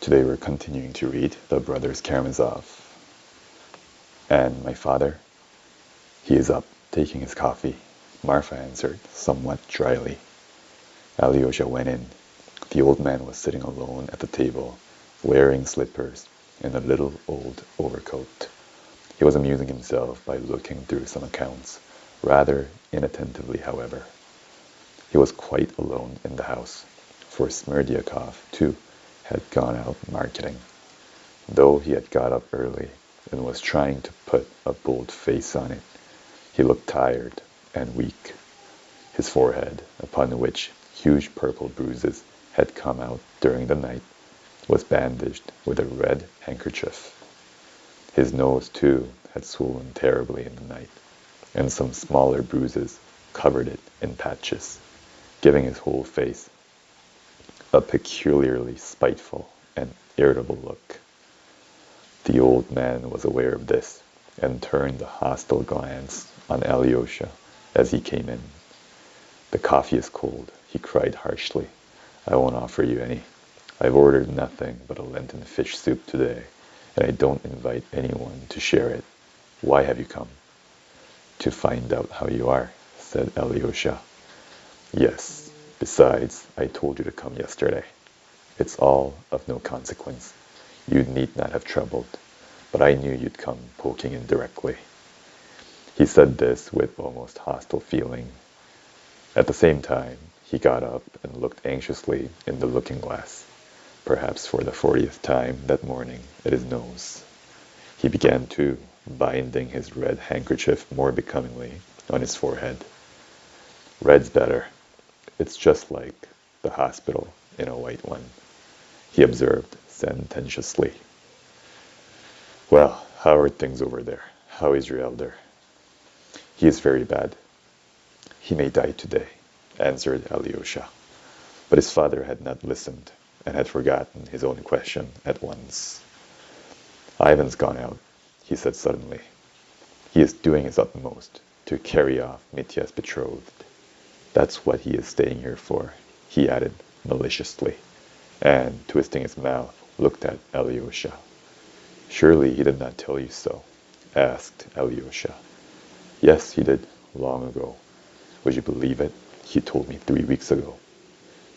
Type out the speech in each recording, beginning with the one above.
Today we're continuing to read The Brothers Karamazov. And my father? He is up, taking his coffee, Marfa answered, somewhat dryly. Alyosha went in. The old man was sitting alone at the table, wearing slippers and a little old overcoat. He was amusing himself by looking through some accounts, rather inattentively, however. He was quite alone in the house, for Smerdyakov, too, had gone out marketing. Though he had got up early and was trying to put a bold face on it, he looked tired and weak. His forehead, upon which huge purple bruises had come out during the night, was bandaged with a red handkerchief. His nose, too, had swollen terribly in the night, and some smaller bruises covered it in patches, giving his whole face a peculiarly spiteful and irritable look. The old man was aware of this, and turned a hostile glance on Alyosha as he came in. "The coffee is cold," he cried harshly. "I won't offer you any. I've ordered nothing but a Lenten fish soup today, and I don't invite anyone to share it. Why have you come?" "To find out how you are," said Alyosha. "Yes. Besides, I told you to come yesterday. It's all of no consequence. You need not have troubled, but I knew you'd come poking in directly." He said this with almost hostile feeling. At the same time, he got up and looked anxiously in the looking-glass, perhaps for the 40th time that morning, at his nose. He began, too, binding his red handkerchief more becomingly on his forehead. "Red's better. It's just like the hospital in a white one," he observed sententiously. "Well, how are things over there? How is your elder?" "He is very bad. He may die today," answered Alyosha. But his father had not listened, and had forgotten his own question at once. "Ivan's gone out," he said suddenly. "He is doing his utmost to carry off Mitya's betrothed. That's what he is staying here for," he added maliciously, and, twisting his mouth, looked at Alyosha. "Surely he did not tell you so?" asked Alyosha. "Yes, he did, long ago. Would you believe it? He told me 3 weeks ago.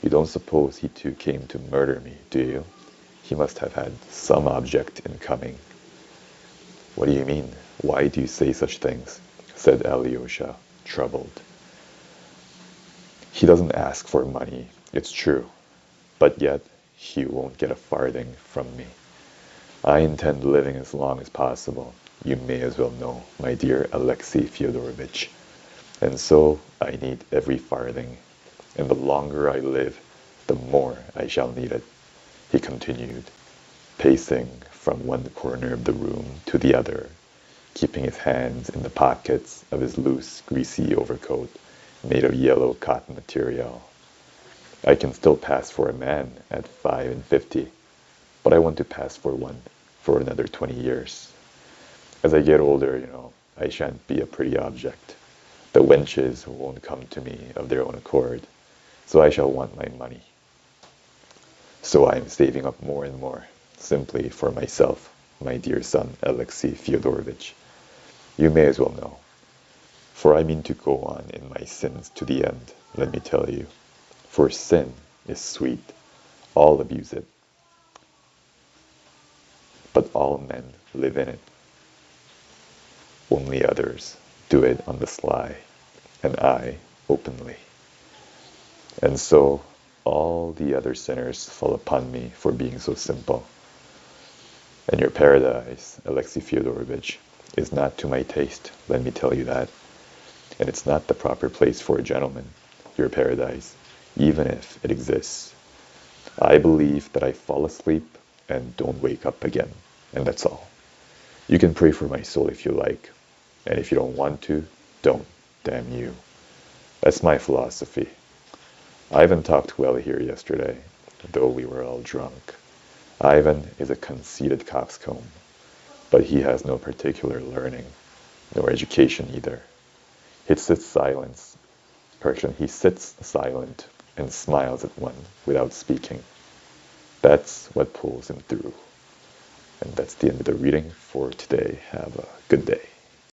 You don't suppose he too came to murder me, do you? He must have had some object in coming." "What do you mean? Why do you say such things?" said Alyosha, troubled. "He doesn't ask for money, it's true, but yet he won't get a farthing from me. I intend living as long as possible, you may as well know, my dear Alexey Fyodorovitch, and so I need every farthing, and the longer I live, the more I shall need it," he continued, pacing from one corner of the room to the other, keeping his hands in the pockets of his loose, greasy overcoat, made of yellow cotton material. "I can still pass for a man at 55, but I want to pass for one for another 20 years. As I get older, I shan't be a pretty object. The wenches won't come to me of their own accord, so I shall want my money. So I am saving up more and more, simply for myself, my dear son Alexey Fyodorovitch. You may as well know. For I mean to go on in my sins to the end, let me tell you. For sin is sweet, all abuse it, but all men live in it. Only others do it on the sly, and I openly. And so all the other sinners fall upon me for being so simple. And your paradise, Alexey Fyodorovitch, is not to my taste, let me tell you that. And it's not the proper place for a gentleman, your paradise, even if it exists. I believe that I fall asleep and don't wake up again, and that's all. You can pray for my soul if you like, and if you don't want to, don't, damn you. That's my philosophy. Ivan talked well here yesterday, though we were all drunk. Ivan is a conceited coxcomb, but he has no particular learning, nor education either. He sits silent and smiles at one without speaking. That's what pulls him through. And that's the end of the reading for today. Have a good day.